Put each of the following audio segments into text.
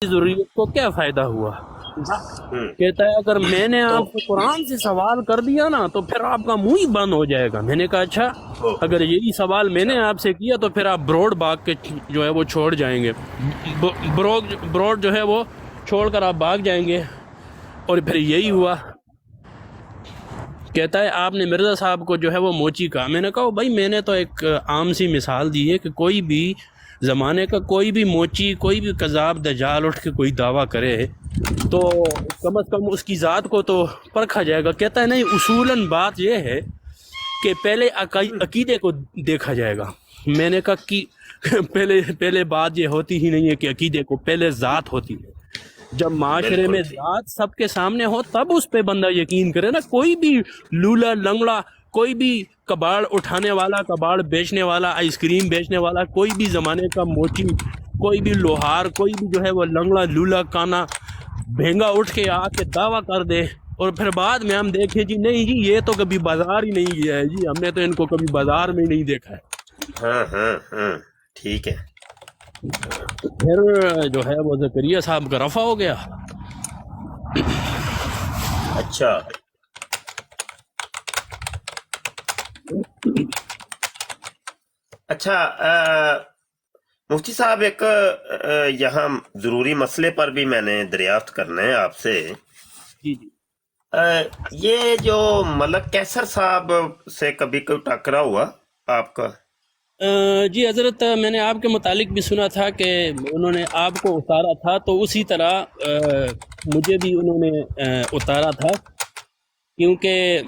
ضروریت کو کیا فائدہ ہوا؟ کہتا ہے اگر میں نے آپ کو قرآن سے سوال کر دیا نا تو پھر آپ کا منہ ہی بند ہو جائے گا۔ میں نے کہا اچھا، اگر یہی سوال میں نے آپ سے کیا تو پھر آپ بروڈ بھاگ کے جو ہے وہ چھوڑ جائیں گے، بروڈ جو ہے وہ چھوڑ کر آپ بھاگ جائیں گے، اور پھر یہی ہوا۔ کہتا ہے آپ نے مرزا صاحب کو جو ہے وہ موچی کہا۔ میں نے کہا بھائی میں نے تو ایک عام سی مثال دی ہے کہ کوئی بھی زمانے کا کوئی بھی موچی، کوئی بھی کذاب دجال اٹھ کے کوئی دعویٰ کرے تو کم از کم اس کی ذات کو تو پرکھا جائے گا۔ کہتا ہے نہیں، اصولاً بات یہ ہے کہ پہلے عقیدے کو دیکھا جائے گا۔ میں نے کہا کہ پہلے بات یہ ہوتی ہی نہیں ہے کہ عقیدے کو، پہلے ذات ہوتی ہے۔ جب معاشرے میں ذات سب کے سامنے ہو تب اس پہ بندہ یقین کرے نا۔ کوئی بھی لولا لنگڑا، کوئی بھی کباڑ اٹھانے والا، کباڑ بیچنے والا، آئس کریم بیچنے والا، کوئی بھی زمانے کا موچی، کوئی بھی لوہار، کوئی بھی جو ہے وہ لنگڑا لولا کانا بھینگا اٹھ کے آ کے دعویٰ کر دے، اور پھر بعد میں ہم دیکھیں جی نہیں جی یہ تو کبھی بازار ہی نہیں گیا ہے، جی ہم نے تو ان کو کبھی بازار میں نہیں دیکھا ہے۔ ہاں ٹھیک ہے۔ پھر جو ہے وہ زکریا صاحب کا رفع ہو گیا۔ اچھا اچھا مفتی صاحب، ایک یہاں ضروری مسئلے پر بھی میں نے دریافت کرنا ہے آپ سے۔ جی جی یہ جو ملک کیسر صاحب سے کبھی کوئی ٹکرا ہوا آپ کا؟ جی حضرت، میں نے آپ کے متعلق بھی سنا تھا کہ انہوں نے آپ کو اتارا تھا، تو اسی طرح مجھے بھی انہوں نے اتارا تھا، کیونکہ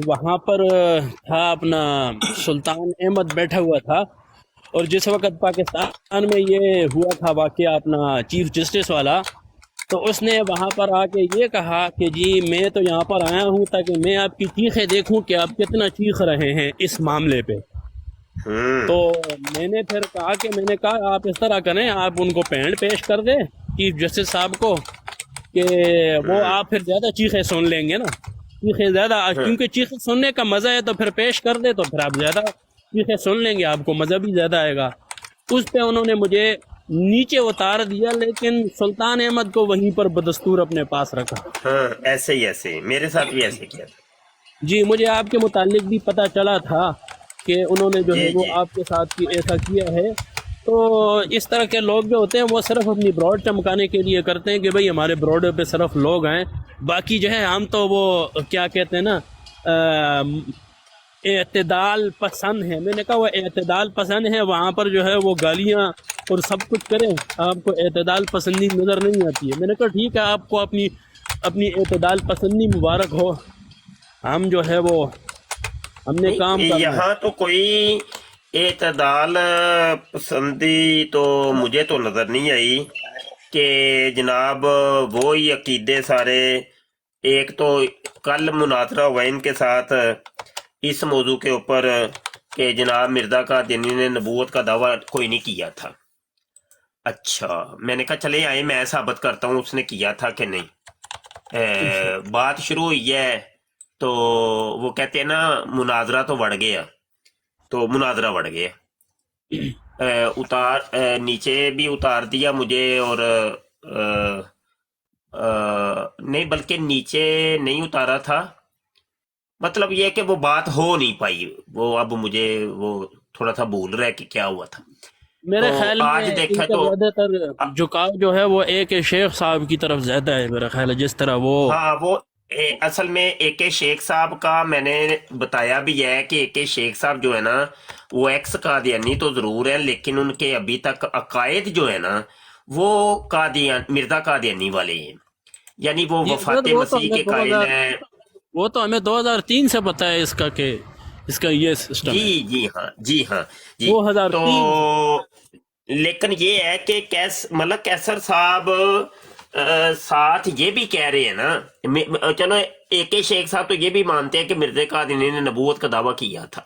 وہاں پر تھا اپنا سلطان احمد بیٹھا ہوا تھا، اور جس وقت پاکستان میں یہ ہوا تھا واقعہ اپنا چیف جسٹس والا، تو اس نے وہاں پر آ کے یہ کہا کہ جی میں تو یہاں پر آیا ہوں تاکہ میں آپ کی چیخیں دیکھوں کہ آپ کتنا چیخ رہے ہیں اس معاملے پہ۔ تو میں نے پھر کہا کہ میں نے کہا آپ اس طرح کریں، آپ ان کو پینڈ پیش کر دیں چیف جسٹس صاحب کو، کہ وہ آپ پھر زیادہ چیخیں سن لیں گے نا، چیخیں زیادہ، کیونکہ چیخیں سننے کا مزہ ہے تو پھر پیش کر دے تو پھر آپ زیادہ چیخیں سن لیں گے، آپ کو مزہ بھی زیادہ آئے گا۔ اس پہ انہوں نے مجھے نیچے اتار دیا، لیکن سلطان احمد کو وہیں پر بدستور اپنے پاس رکھا۔ ہاں ایسے ہی میرے ساتھ بھی ایسے کیا تھا۔ جی مجھے آپ کے متعلق بھی پتہ چلا تھا کہ انہوں نے جو ہے وہ جی آپ کے ساتھ ایسا کیا ہے۔ تو اس طرح کے لوگ جو ہوتے ہیں وہ صرف اپنی براڈ چمکانے کے لیے کرتے ہیں کہ بھئی ہمارے براڈ پہ صرف لوگ ہیں، باقی جو ہے ہم تو وہ کیا کہتے ہیں نا اعتدال پسند ہیں۔ میں نے کہا وہ اعتدال پسند ہے، وہاں پر جو ہے وہ گالیاں اور سب کچھ کریں، آپ کو اعتدال پسندی نظر نہیں آتی ہے۔ میں نے کہا ٹھیک ہے، آپ کو اپنی اعتدال پسندی مبارک ہو، ہم جو ہے وہ ہم نے کام کرنا ہے۔ یہاں تو کوئی اعتدال پسندی تو مجھے تو نظر نہیں آئی کہ جناب وہی عقیدے سارے۔ ایک تو کل مناظرہ ہوا ان کے ساتھ اس موضوع کے اوپر کہ جناب مرزا قادیانی نے نبوت کا دعویٰ کوئی نہیں کیا تھا۔ اچھا میں نے کہا چلے آئے میں ثابت کرتا ہوں اس نے کیا تھا کہ نہیں۔ بات شروع ہوئی ہے تو وہ کہتے ہیں نا مناظرہ تو بڑھ گیا، تو مناظرہ بڑھ گیا، نیچے بھی اتار دیا مجھے، اور نہیں بلکہ نیچے نہیں اتارا تھا، مطلب یہ کہ وہ بات ہو نہیں پائی، وہ اب مجھے وہ تھوڑا سا بھول رہا ہے کہ کیا ہوا تھا۔ میرے تو خیال آج میں دیکھا ان کا تو زیادہ تر جھکاؤ جو ہے وہ ایک شیخ صاحب کی طرف زیادہ ہے، میرا خیال ہے جس طرح وہ ہاں وہ اصل میں اے کے شیخ صاحب کا میں نے بتایا بھی ہے کہ اے کے شیخ صاحب جو ہے نا وہ ایکس قادیانی تو ضرور ہیں، لیکن ان کے ابھی تک عقائد جو ہے نا وہ مرزا قادیانی والے ہیں، یعنی وہ وفات مسیح کے قائل ہیں۔ وہ تو ہمیں 2003 سے پتا ہے اس کا کہ اس کا یہ سسٹم ہے، جی ہاں جی 2003 سے۔ تو لیکن یہ ہے کہ ملک کیسر صاحب ساتھ یہ بھی کہہ رہے ہیں نا، چلو اے کے شیخ صاحب تو یہ بھی مانتے ہیں کہ مرزا قادیانی نے نبوت کا دعویٰ کیا تھا،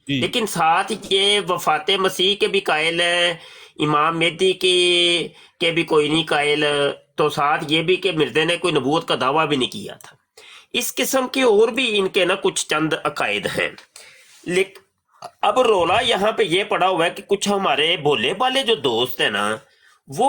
لیکن ساتھ یہ وفات مسیح کے بھی قائل ہیں، امام مہدی کے بھی کوئی نہیں قائل، تو ساتھ یہ بھی کہ مرزا نے کوئی نبوت کا دعویٰ بھی نہیں کیا تھا۔ اس قسم کے اور بھی ان کے نا کچھ چند عقائد ہیں، لیکن اب رولا یہاں پہ یہ پڑا ہوا ہے کہ کچھ ہمارے بھولے بالے جو دوست ہیں نا وہ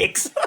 100।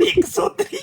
130।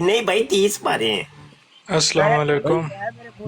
نہیں بھائی 30 پارے ہیں. السلام علیکم.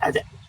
اچھا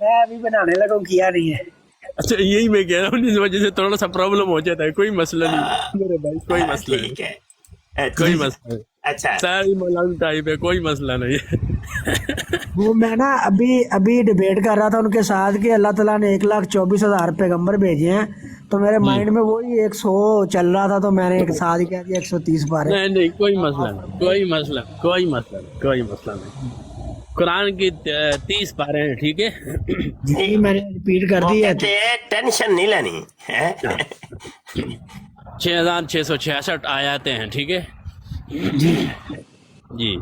میں ابھی بنانے لگا ہوں, کیا نہیں ہے. اچھا یہی میں کہہ رہا ہوں, اس وجہ سے تھوڑا سا پرابلم ہو جاتا ہے. کوئی مسئلہ نہیں میرے بھائی, کوئی مسئلہ نہیں, ٹھیک ہے. کوئی مسئلہ نہیں. اچھا ساری مولانا ٹائپ ہے, کوئی مسئلہ نہیں. وہ میں نا ابھی ڈبیٹ کر رہا تھا ان کے ساتھ کہ اللہ تعالیٰ نے 1,24,000 پیغمبر بھیجے ہیں, تو میرے مائنڈ میں وہی 100 چل رہا تھا, تو میں نے ایک ساتھ ہی کہہ دیا 130 پارے. نہیں نہیں, کوئی مسئلہ نہیں, کوئی مسئلہ, کوئی مسئلہ نہیں, کوئی مسئلہ نہیں. قرآن کی 30 پارے ہیں, ٹھیک ہے. جی میں نے ریپیٹ کر وہ دی ہے. کہتے ہیں ٹینشن نہیں لینی ہے. 6,666 آیاتیں ہیں, ٹھیک ہے جی جی.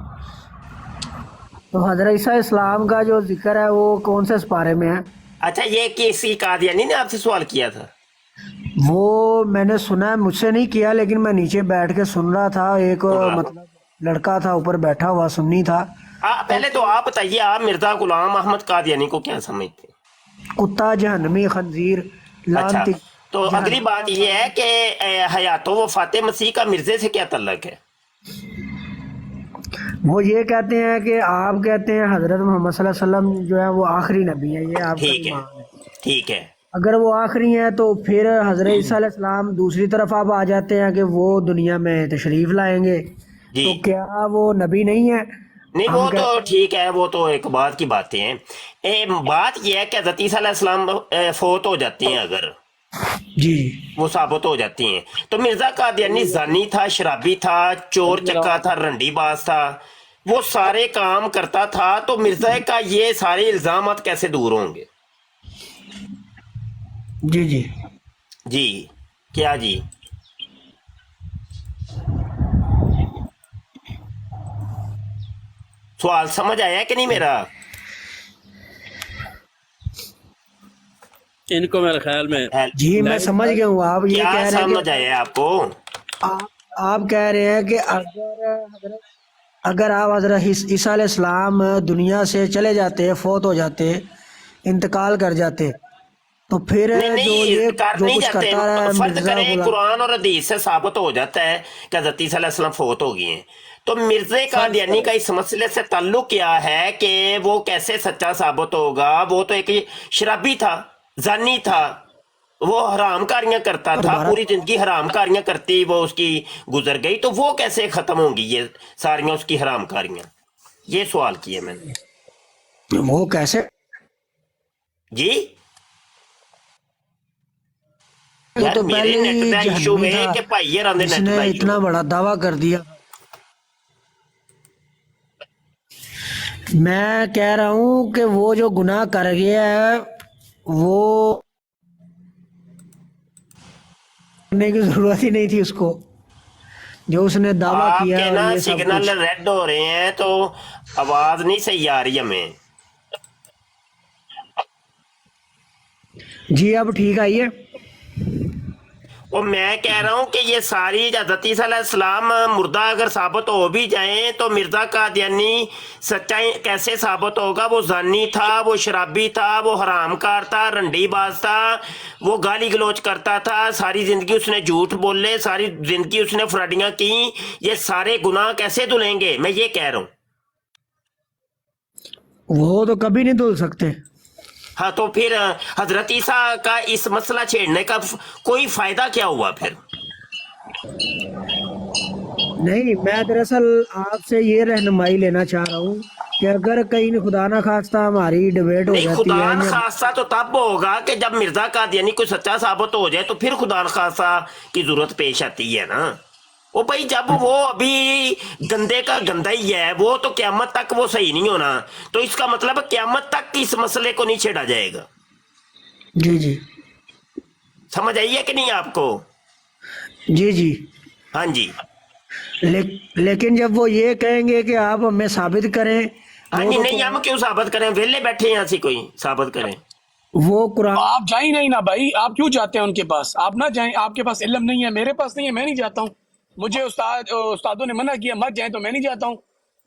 تو حضرت عیسیٰ اسلام کا جو ذکر ہے وہ کون سے سپارے میں ہے؟ اچھا یہ کسی قادیانی نے آپ سے سوال کیا تھا؟ وہ میں نے سنا ہے, مجھ سے نہیں کیا, لیکن میں نیچے بیٹھ کے سن رہا تھا. ایک مطلب لڑکا تھا اوپر بیٹھا ہوا, سنی تھا. پہلے تو آپ بتائیے, آپ مرزا غلام احمد قادیانی کو کیا سمجھتے ہیں؟ کتا, جہنمی, خنزیر, اچھا لعنتی. تو اگلی بات یہ ہے کہ حیات و وفات مسیح کا مرزے سے کیا تعلق ہے؟ وہ یہ کہتے ہیں کہ آپ کہتے ہیں حضرت محمد صلی اللہ علیہ وسلم جو ہے وہ آخری نبی ہے, یہ آپ کا ٹھیک ہے ایمان ہے. ٹھیک ہے. اگر وہ آخری ہیں تو پھر حضرت عیسیٰ علیہ السلام دوسری طرف آپ آ جاتے ہیں کہ وہ دنیا میں تشریف لائیں گے, جی تو کیا وہ نبی نہیں ہے؟ نہیں وہ تو ٹھیک ہے, وہ تو ایک بات کی باتیں ہیں. بات یہ ہے کہ حضرت عیسیٰ علیہ السلام فوت ہو جاتے ہیں, اگر جی وہ ثابت ہو جاتی ہیں, تو مرزا قادیانی زانی تھا, شرابی تھا, چور چکا تھا, رنڈی باز تھا, وہ سارے کام کرتا تھا, تو مرزا کا یہ سارے الزامات کیسے دور ہوں گے؟ جی جی جی کیا جی؟ سوال سمجھ آیا کہ نہیں میرا؟ ان کو میرے خیال میں جی میں سمجھ گیا ہوں. آپ یہ کیا کہہ رہے ہیں سمجھ آیا آپ کو؟ آپ کہہ رہے ہیں کہ اگر آپ حضرت عیسیٰ علیہ السلام دنیا سے چلے جاتے, فوت ہو جاتے, انتقال کر جاتے, تو پھر جو یہ انکار جو نہیں کچھ جاتے. کرتا رہا فرض مرزا کریں غلام. قرآن اور حدیث سے ثابت ہو جاتا ہے کہ حضرت عیسیٰ علیہ السلام فوت ہو گئے ہیں, تو مرزا قادیانی کا اس مسئلے سے تعلق کیا ہے کہ وہ کیسے سچا ثابت ہوگا؟ وہ تو ایک شرابی تھا, زانی تھا, وہ حرام کاریاں کرتا تھا, پوری زندگی حرام کاریاں کرتی وہ اس کی گزر گئی, تو وہ کیسے ختم ہوں گی یہ ساریاں اس کی حرام کاریاں؟ یہ سوال کیے میں نے. وہ کیسے؟ جی یار تو میرے پہلے نیٹ ہی کا ایشو جہنمی ہے تھا, کہ بھائی یہ رندے اس نیٹ نے کا ایشو. اتنا بڑا دعویٰ کر دیا. میں کہہ رہا ہوں کہ وہ جو گناہ کر گیا ہے وہ کرنے کی ضرورت ہی نہیں تھی اس کو, جو اس نے دعویٰ آپ کیا کے اور نا یہ سب سگنل کچھ. ریڈ ہو رہے ہیں, تو آواز نہیں صحیح آ رہی ہمیں. جی اب ٹھیک آئی ہے. اور میں کہہ رہا ہوں کہ یہ ساری حضرت عیسیٰ علیہ السلام مردہ اگر ثابت ہو بھی جائیں, تو مرزا قادیانی سچائی کیسے ثابت ہوگا؟ وہ زانی تھا, وہ شرابی تھا, وہ حرام کار تھا, رنڈی باز تھا, وہ گالی گلوچ کرتا تھا, ساری زندگی اس نے جھوٹ بولے, ساری زندگی اس نے فراڈیاں کی, یہ سارے گناہ کیسے دھلیں گے؟ میں یہ کہہ رہا ہوں. وہ تو کبھی نہیں دھل سکتے. ہاں تو پھر حضرت عیسیٰ کا اس مسئلہ چھیڑنے کا کوئی فائدہ کیا ہوا پھر؟ نہیں, میں دراصل آپ سے یہ رہنمائی لینا چاہ رہا ہوں کہ اگر کہیں خدا نہ خواستہ ہماری ڈبیٹ ہو نہیں, جاتی خدا ہے نخواستہ تو تب ہوگا کہ جب مرزا قادیانی کوئی سچا ثابت ہو جائے, تو پھر خدا نخواستہ کی ضرورت پیش آتی ہے نا. وہ بھائی جب وہ ابھی گندے کا گندا ہی ہے, وہ تو قیامت تک وہ صحیح نہیں ہونا, تو اس کا مطلب قیامت تک اس مسئلے کو نہیں چھیڑا جائے گا. جی جی سمجھ آئیے کہ نہیں آپ کو؟ جی جی. ہاں جی. لیکن جب وہ یہ کہیں گے کہ آپ ہمیں ثابت کریں, ہاں جی, نہیں ہم کیوں ثابت کریں؟ ویلے بیٹھے ہیں ایسی کوئی ثابت کریں. وہ قرآن. آپ جائیں نہیں نا بھائی, آپ کیوں جاتے ہیں ان کے پاس؟ آپ نہ جائیں, آپ کے پاس علم نہیں ہے, میرے پاس نہیں ہے, میں نہیں جاتا ہوں. مجھے استادوں نے منع کیا مت جائیں, تو میں نہیں جاتا ہوں.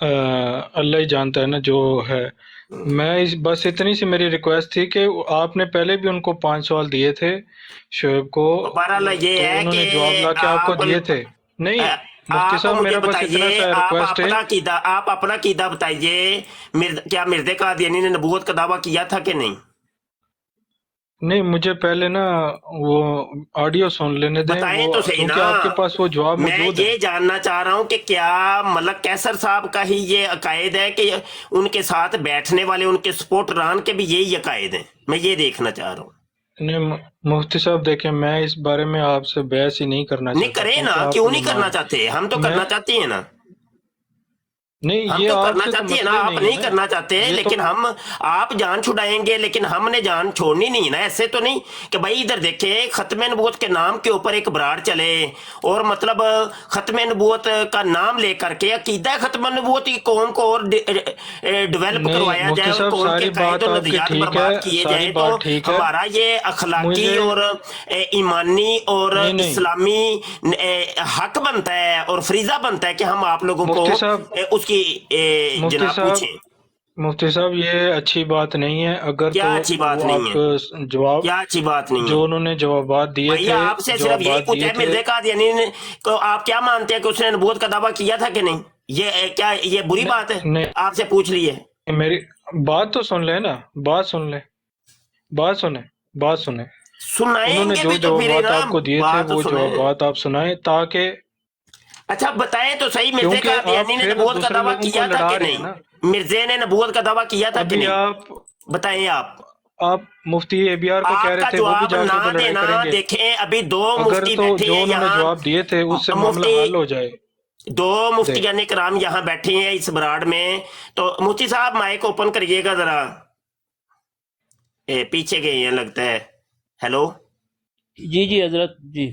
اللہ ہی جانتا ہے نا جو ہے. میں بس اتنی سی میری ریکویسٹ تھی کہ آپ نے پہلے بھی ان کو 5 سوال دیے تھے شعیب کو، بہرحال یہ تو ہے انہوں نے کہ جواب لا کے آپ کو دیے تھے. نہیں مفتی آپ صاحب مجھے میرا بس اتنا بتائیے، سا آپ ریکویسٹ ہے. اپنا عقیدہ، آپ اپنا عقیدہ بتائیے. کیا مرزا قادیانی نے نبوت کا دعویٰ کیا تھا کہ نہیں؟ نہیں مجھے پہلے نا وہ آڈیو سن لینے دیں، بتائیں وہ تو صحیح کیونکہ نا. آپ کے پاس وہ جواب میں موجود ہے. یہ جاننا چاہ رہا ہوں کہ کیا ملک کیسر صاحب کا ہی یہ عقائد ہے کہ ان کے ساتھ بیٹھنے والے ان کے سپورٹران کے بھی یہی عقائد ہیں؟ میں یہ دیکھنا چاہ رہا ہوں. نہیں مفتی صاحب دیکھیں، میں اس بارے میں آپ سے بحث ہی نہیں کرنا نہیں چاہتا کریں نا، کیونکہ آپ کیوں نہیں علماء کرنا ہیں. چاہتے؟ ہم تو میں کرنا چاہتے ہیں نا، نہیں ہم یہ تو آپ کرنا سے تو چاہتے ہیں نا، مسئلہ ہی آپ نہیں نہیں ہے کرنا نا. چاہتے. یہ تو لیکن ہم، آپ جان چھڑائیں گے لیکن ہم نے جان چھوڑنی نہیں نا. ایسے تو نہیں کہ بھائی ادھر دیکھیں ختم نبوت کے نام کے اوپر ایک براڑ چلے، اور مطلب ختم نبوت کا نام لے کر کے عقیدہ ختم نبوت کی قوم کو اور ڈیولپ نہیں کروایا جائے مفتی اور صاحب قوم کے ساری قائد بات و آپ کی نظریات ٹھیک ہے، برباد کیے ساری جائیں، تو بات ٹھیک ہے. ہمارا یہ اخلاقی مجھے اور ایمانی اور نہیں نہیں اسلامی حق بنتا ہے اور فریضہ بنتا ہے کہ ہم آپ لوگوں کو مفتی صاحب اس کی مفتی جناب صاحب پوچھیں. مفتی صاحب یہ اچھی بات نہیں ہے. اگر تو کیا اچھی بات وہ نہیں آپ ہے؟ کو جواب کیا اچھی بات نہیں ہے؟ جو انہوں نے جوابات دیے بھائی تھے آپ سے صرف یہی پوچھا ہے، مرزا قادیانی کو آپ کیا مانتے ہیں کہ اس نے نبوت کا دعویٰ کیا تھا کہ نہیں؟ یہ کیا یہ بری بات ہے؟ نہیں آپ سے پوچھ لی ہے. میری بات تو سن لیں نا، بات سن لیں، بات سنیں. انہوں سنائیں نے گے جو بھی تو پھر جوابات نا، آپ کو دیے تھے بات تو وہ سنیں. جوابات آپ سنائیں، تاکہ اچھا بتائیں تو صحیح، مرزا کیونکہ آپ قادیانی نے پھر نبوت کا دوسرے دعویٰ لوگوں کو کیا تھا لڑا کہ رہے ہیں نہیں؟ نا. مرزا نے نبوت کا دعویٰ کیا تھا کہ ابھی نہیں؟ آپ بتائیں. آپ مفتی اے بی آر کو کہہ آپ رہے کا تھے وہ بھی جواب جا کے نہ ادھر لڑائی دینا. کریں گے. دیکھیں ابھی دو اگر مفتی تو بیٹھے جو ہیں انہوں نے یہاں، جواب دیے تھے اس سے معاملہ مفتی حل ہو جائے. دو دیکھ مفتیان کرام یہاں بیٹھے ہیں اس براڑ میں. تو مفتی صاحب مائک اوپن کریے گا ذرا، پیچھے گئے ہیں لگتا ہے. ہیلو، جی جی حضرت جی.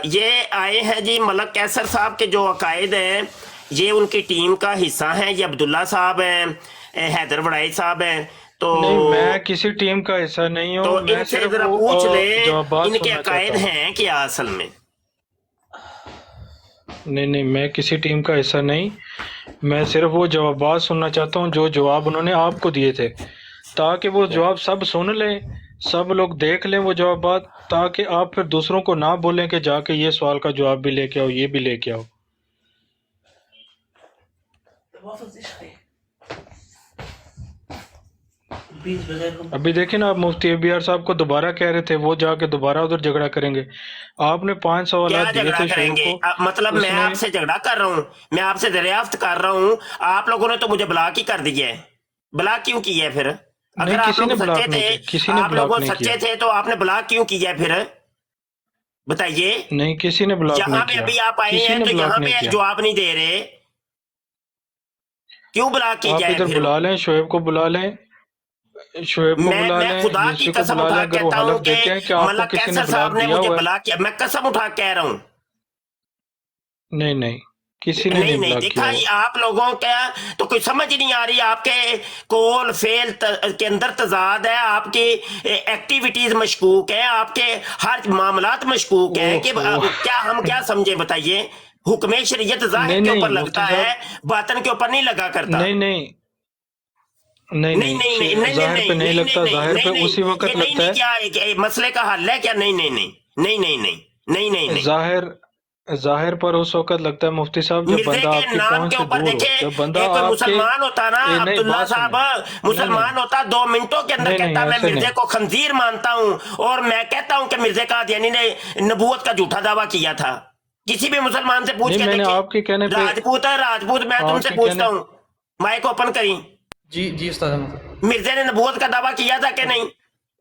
یہ آئے ہیں جی ملک کیسر صاحب کے جو عقائد ہیں، یہ ان کی ٹیم کا حصہ ہیں. یہ عبداللہ صاحب ہیں، حیدر وڑائی صاحب ہیں. تو نہیں میں کسی ٹیم کا حصہ نہیں تو ہوں، میں ان سے صرف ذرا وہ پوچھ لیں جوابات ان کے سننا چاہتا عقائد ہوں. ہیں کیا اصل میں؟ نہیں میں کسی ٹیم کا حصہ نہیں، میں صرف وہ جوابات سننا چاہتا ہوں جو جواب انہوں نے آپ کو دیے تھے، تاکہ وہ جواب سب سن لیں، سب لوگ دیکھ لیں وہ جوابات، تاکہ آپ پھر دوسروں کو نہ بولیں کہ جا کے یہ سوال کا جواب بھی لے کے آؤ، یہ بھی لے کے آؤ. ابھی دیکھیں نا، آپ مفتی اے بی آر صاحب کو دوبارہ کہہ رہے تھے، وہ جا کے دوبارہ ادھر جھگڑا کریں گے. آپ نے 5 کیا سوالات دیے جھگڑا تھے کریں شعیب گے؟ کو، مطلب اس میں میں آپ سے جھگڑا کر رہا ہوں؟ میں آپ سے دریافت کر رہا ہوں. آپ لوگوں نے تو مجھے بلاک ہی کر دیا ہے. بلاک کیوں کیا ہے پھر؟ نہیں اگر آپ کسی لوگ نے سچے بلاک نہیں تھے، کیا، کسی نے آپ بلاک لوگوں نہیں کیا. سچے تھے تو آپ نے بلاک کیوں کیا ہے پھر؟ بتائیے. نہیں کسی نے بلاک یہاں نہیں پہ کیا، ابھی آپ آئے کسی ہیں نے تو بلاک یہاں نہیں پہ کیا. جواب نہیں دے رہے، کیوں بلاک کی آپ جائے ادھر پھر؟ بلا لیں، شعیب کو بلا لیں، شعیب کو بلا میں لیں، خدا کی کسی کو قسم بلا اٹھا لیں کے اگر وہ کہتا ہوں حلف کہ دیتے ہیں کہ آپ کو ملک کسی نے کیسر صاحب بلاک نے دیا مجھے ہوا ہے. بلاک کیا. میں قسم اٹھا کے کہہ رہا ہوں. نہیں کسی نے نہیں نہیں نہیں بلاک دیکھا، کیا ہوا. آپ لوگوں کا تو کوئی سمجھ نہیں آ رہی. آپ کے قول فعل کے اندر تضاد ہے، آپ کی ایکٹیویٹیز مشکوک ہیں، آپ کے ہر معاملات مشکوک ہیں. کہ اوہو کیا ہم کیا سمجھیں بتائیے؟ حکم شریعت ظاہر نہیں کے اوپر نہیں مفتی لگتا صاحب، ہے، باطن کے اوپر نہیں لگا کرتا. نہیں نہیں نہیں نہیں نہیں نہیں نہیں ظاہر پہ نہیں نہیں نہیں لگتا، نہیں ظاہر پہ نہیں نہیں اسی یہ وقت نہیں لگتا نہیں ہے. کیا مسئلے کا حل ہے کیا؟ نہیں نہیں نہیں نہیں نہیں نہیں نہیں نہیں نہیں. ظاہر پر اس وقت لگتا ہے مفتی صاحب جب مرزے بندہ کے آپ کی نام پہنچ کے سے اوپر دور ہو، دیکھیں، جب بندہ ایک کوئی آپ کے مسلمان ہوتا نا، نہیں عبداللہ بات سنیں، صاحب نہیں مسلمان ہوتا 2 منٹوں کے اندر نہیں کہتا میں ایسے مرزے نہیں. کو خنزیر مانتا ہوں، اور میں کہتا ہوں کہ مرزا قادیانی نے نبوت کا جھوٹا دعویٰ کیا تھا. کسی بھی مسلمان سے پوچھ نہیں کے میں نے دیکھیں. آپ کے کہنے پہ، راجپوت ہے راجپوت، میں تم آپ سے کے کہنے پوچھتا ہوں، مائک اوپن کریں. جی جی استاد محترم. مرزا نے نبوت کا دعویٰ کیا تھا کہ نہیں؟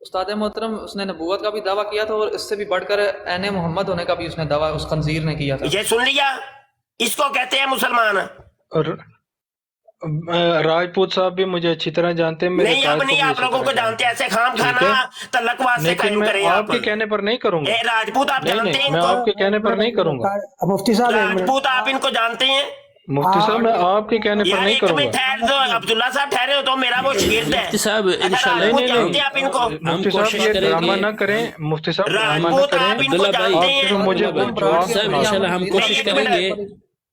استاد محترم اس نے نبوت کا بھی دعویٰ کیا تھا، اور اس سے بھی بڑھ کر عین محمد ہونے کا بھی اس نے دعویٰ اس خنزیر نے کیا تھا. یہ سن لیا، اس کو کہتے ہیں مسلمان. اور راجپوت صاحب بھی مجھے اچھی طرح جانتے ہیں، میرے نہیں اب قائد کو نہیں بھی آپ اچھی لوگوں طرح کو جانتے جانتے، ہیں. ایسے خام ٹھیک خانہ ہے، تلک واسطے لیکن قائم میں کریں آپ آپ. کے کہنے پر نہیں کروں گا. راجپوت آپ نہیں جانتے ہیں ان میں کو؟ آپ کے کہنے پر نہیں کروں گا. مفتی صاحب ایک منٹ. راجپوت آپ ان کو جانتے ہیں؟ مفتی صاحب میں آپ کے کہنے پر یار نہیں ایک کروں منٹ گا. ٹھہر دو، عبداللہ صاحب ٹھہرے ہو تو میرا وہ شگرد ہے. مفتی صاحب اچھا انشاءاللہ راجپوت نہیں جانتے ہیں آپ ان کو؟ ہم مفتی صاحب کوشش یہ کریں ڈرامہ گے. نہ کریں، مفتی صاحب ڈرامہ نہ راجپوت کریں. آپ ان کو عبداللہ بھائی، جانتے آپ ہیں؟ صرف مجھے عبداللہ بھائی، جواب صاحب سنا انشاءاللہ دیں. ہم نہیں کوشش ایک کریں منٹ، گے.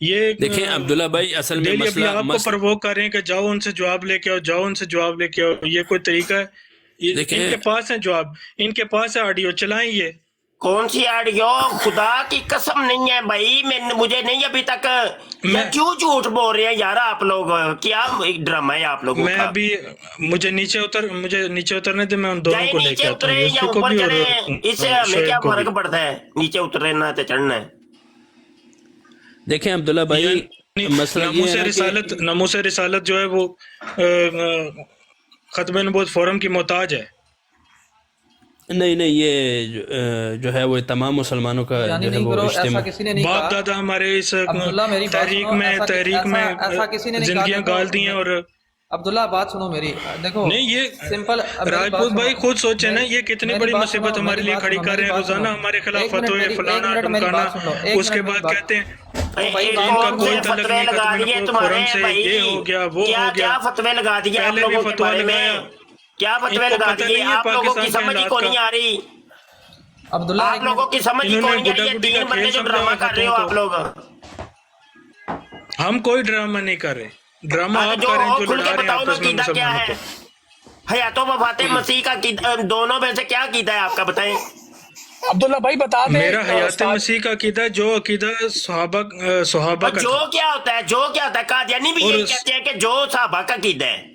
یہ دیکھیں عبداللہ بھائی اصل میں ڈیلی ابھی مسئلہ آپ کو پرووک کر رہے ہیں کہ جاؤ ان سے جواب لے کے آؤ، جاؤ ان سے جواب لے کے آؤ، یہ کوئی طریقہ ہے؟ دیکھیں ان کے پاس ہے جواب، ان کے پاس ہے آڈیو، چلائیں یہ۔ کون سی آڈیو؟ خدا کی قسم نہیں ہے بھائی، مجھے نہیں ابھی تک۔ میں کیوں جھوٹ بول رہے ہیں یار آپ لوگ؟ کیا ڈرامہ ہے آپ لوگوں میں کا؟ ابھی مجھے نیچے اترنے دے، میں ان دونوں چاہے کو لے نیچے کے آتا اترے ہوں، یا یوسفی کو اوپر بھی اور چڑھے، اس سے ہمیں شعیب کیا کو بھی۔ فرق پڑتا ہے؟ نیچے اترنا تو چڑھنا ہے۔ دیکھیں عبداللہ بھائی مسئلہ یہ ہے نا کہ ناموس رسالت جو ہے وہ ختم نبوت فورم کی محتاج ہے۔ نہیں یہ جو ہے وہ تمام مسلمانوں کا یعنی جو ہے نہیں وہ کرو، ایسا اجتماع، کسی نے نہیں باپ کہا۔ دادا ہمارے اس عبداللہ میری بات تحریک سنو، میں ایسا کسی نے نہیں کہا۔ زندگیاں دیکھو، گال دی ہیں، اور عبداللہ بات سنو میری، دیکھو نہیں یہ سمپل راجپوت بھائی خود سوچے نا، یہ کتنی بڑی مصیبت ہمارے لیے کھڑی کر رہے ہیں، روزانہ ہمارے خلاف فتوے فلانا ڈمکانا، اس کے بعد کہتے ہیں ایک ان کا کون کوئی سے تعلق فتوے نہیں، لگا ختم دیے نبوت تمہارے فورم سے، بھائی؟ یہ ہو گیا وہ ہو گیا، کیا فتوے لگا دیے آپ پہلے بھی لوگوں کے فتوا بارے میں؟ لگایا۔ کیا ان فتوے کو لگا پتہ دیے؟ نہیں ہے آپ لوگوں کی پاکستان کے سمجھ ہی حالات کو کا۔ نہیں آ رہی، عبداللہ آپ لوگوں کی سمجھ ہی کو انہوں نے نہیں آ رہی گڈا ہے، گڈی کا 3 بندے کھیل جو سمجھا ڈرامہ کر رہے ہو فتووں آپ کو۔ لوگ۔ ہم کوئی ڈرامہ نہیں کر رہے، ڈرامہ آپ کر رہے ہیں جو کھل کے لڑا رہے ہیں بتاؤ نا آپس میں عقیدہ کیا مسلمانوں ہے؟ کو۔ حیات و وفات مسیح کا دونوں میں سے کیا عقیدہ ہے آپ کا؟ بتائیں۔ عبداللہ بھائی بتا دیں میرا حیات استاد، مسیح کا عقیدہ جو عقیدہ صحابہ اور کا جو تھا، کیا ہوتا ہے؟ جو کیا ہوتا ہے؟ قادیانی بھی اور یہی کہتے ہیں کہ جو صحابہ کا عقیدہ ہے۔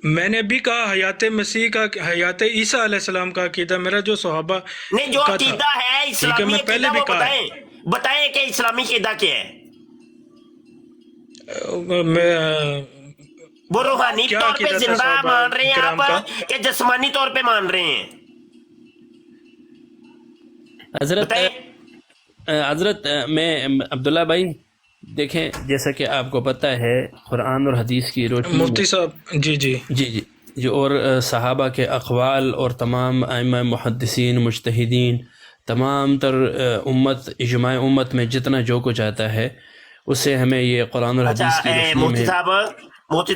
میں نے بھی کہا حیات مسیح کا، حیات عیسیٰ علیہ السلام کا عقیدہ میرا جو صحابہ نہیں، جو کا تھا، عقیدہ ہے ٹھیک ہے، اسلامی میں پہلے عقیدہ بھی وہ کہا ہے۔ بتائیں کہ اسلامی عقیدہ کیا ہے؟ وہ روحانی کیا طور پہ عقیدہ تھا زندہ صحابہ مان رہے ہیں کرام کا؟ آپ کہ جسمانی طور پہ مان رہے ہیں؟ حضرت بتائیں۔ حضرت میں عبداللہ بھائی دیکھیں، جیسا کہ آپ کو پتہ ہے قرآن اور حدیث کی روشنی میں مفتی صاحب جی اور صحابہ کے اقوال اور تمام ائمہ محدثین مجتہدین، تمام تر امت، اجماع امت میں جتنا جو کچھ آتا ہے اس سے ہمیں یہ قرآن اور حدیث کی روشنی مفتی میں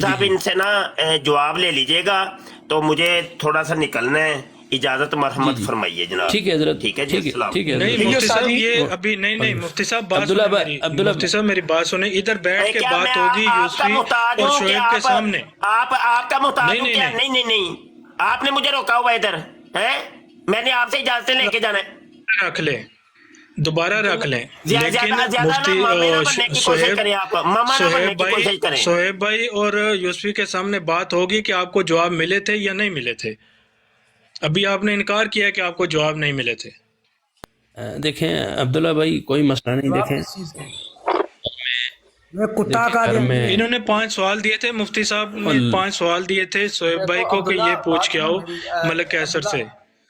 صاحب ان سے نا جواب لے لیجئے گا، تو مجھے تھوڑا سا نکلنا ہے، اجازت مرحمت فرمائیے جناب۔ ٹھیک ہے حضرت، ٹھیک ہے جی، السلام۔ ٹھیک ہے نہیں مفتی صاحب یہ ابھی نہیں مفتی صاحب بات سنیں میری، مفتی صاحب میری بات سنیں، ادھر بیٹھ کے کیا بات میں ہوگی آپ کا یوسفی محتاج اور ہوں کہ شعیب کے سامنے۔ آپ کا محتاج ہوں کیا؟ نہیں نہیں، آپ نے مجھے روکا ہوا ادھر ہے، میں نے آپ سے اجازت لے کے جانا ہے۔ رکھ لیں، دوبارہ رکھ لیں، لیکن زیادہ مفتی بننے کی کوشش کریں، آپ ماما نہ بننے کی کوشش کریں۔ صہیب بھائی اور یوسفی کے سامنے بات ہوگی کہ آپ کو جواب ملے تھے یا نہیں ملے تھے۔ ابھی آپ نے انکار کیا کہ آپ کو جواب نہیں ملے تھے۔ دیکھیں عبداللہ بھائی کوئی مسئلہ نہیں، دیکھیں میں کتا کا گھر میں انہوں نے 5 سوال دیے تھے، مفتی صاحب نے 5 سوال دیے تھے صہیب بھائی کو کہ یہ پوچھ کے آؤ ملک کیسر سے۔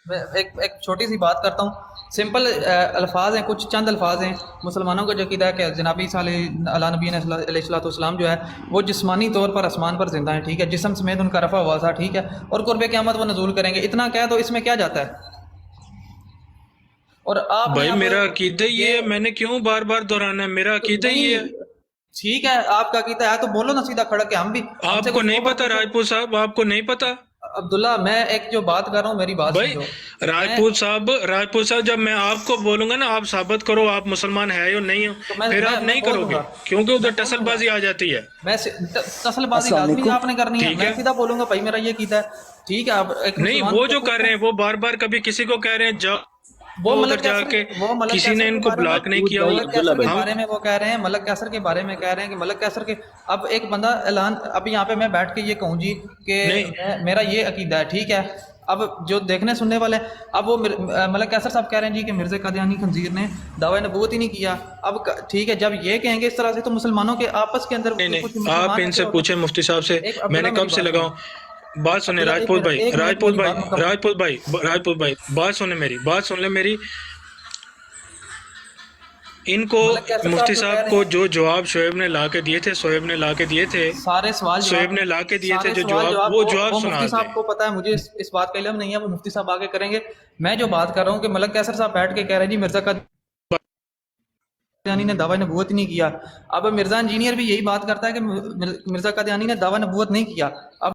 میں ایک چھوٹی سی بات کرتا ہوں، سمپل الفاظ ہیں، کچھ چند الفاظ ہیں۔ مسلمانوں کا جو عقیدہ ہے کہ جناب عیسیٰ علیہ نبی علیہ السلام جو ہے وہ جسمانی طور پر آسمان پر زندہ ہیں، ٹھیک ہے، جسم سمیت ان کا رفع ہوا تھا، ٹھیک ہے، اور قرب قیامت وہ نزول کریں گے، اتنا کہہ تو اس میں کیا جاتا ہے؟ اور آپ بھائی میرا عقیدہ یہ ہے، میں نے کیوں بار بار دہرانا ہے؟ میرا عقیدہ یہ ہے۔ ٹھیک ہے، آپ کا عقیدہ ہے تو بولو نا سیدھا کھڑا کہ ہم بھی۔ آپ کو نہیں پتا راجپوت صاحب، آپ کو نہیں پتا؟ عبداللہ میں ایک جو بات کر رہا ہوں میری بات بھائی سمجھو۔ راجپوت صاحب جب میں آپ کو بولوں گا نا آپ ثابت کرو آپ مسلمان ہے یا نہیں ہو، پھر آپ نہیں کرو گے کیونکہ ادھر ٹسل بازی آ جاتی ہے۔ میں تصل بازی لازمی آپ نے کرنی ہے، میں سیدھا بولوں گا بھائی میرا یہ عقیدہ ہے، ٹھیک ہے۔ آپ نہیں، وہ جو کر رہے ہیں وہ بار بار کبھی کسی کو کہہ رہے ہیں جاؤ، وہ ادھر جا کے کسی نے ان کو بلاک نہیں کیا۔ ملک کیسر کے بارے میں وہ کہہ رہے ہیں، ملک کیسر کے بارے میں کہہ رہے ہیں کہ ملک کیسر کے، اب ایک بندہ اعلان، اب یہاں پہ میں بیٹھ کے یہ کہوں جی کہ میرا یہ عقیدہ ہے، ٹھیک ہے، اب جو دیکھنے سننے والے ہیں، اب وہ ملک کیسر صاحب کہہ رہے ہیں جی کہ مرزا قادیانی خنزیر نے دعوی نبوت ہی نہیں کیا، اب ٹھیک ہے، جب یہ کہیں گے اس طرح سے تو مسلمانوں کے آپس کے اندر نہیں، آپ ان سے پوچھیں مفتی صاحب سے، میں نے کب سے لگاؤں بات سنیں راجپوت بھائی بات سن لیں میری۔ ان کو مفتی صاحب کو جو جواب شعیب نے لا کے دیے تھے، سارے سوال شعیب نے لا کے دیے تھے جو جواب، وہ جواب سنا مفتی صاحب کو پتا ہے، مجھے اس بات کا علم نہیں ہے، وہ مفتی صاحب آگے کریں گے۔ میں جو بات کر رہا ہوں کہ ملک کیسر صاحب بیٹھ کے کہہ رہے ہیں جی مرزا قادیانی نے دعوی نبوت نہیں کیا، اب مرزا انجینئر بھی یہی بات کرتا ہے کہ مرزا قادیانی نے دعوی نبوت نہیں کیا۔ اب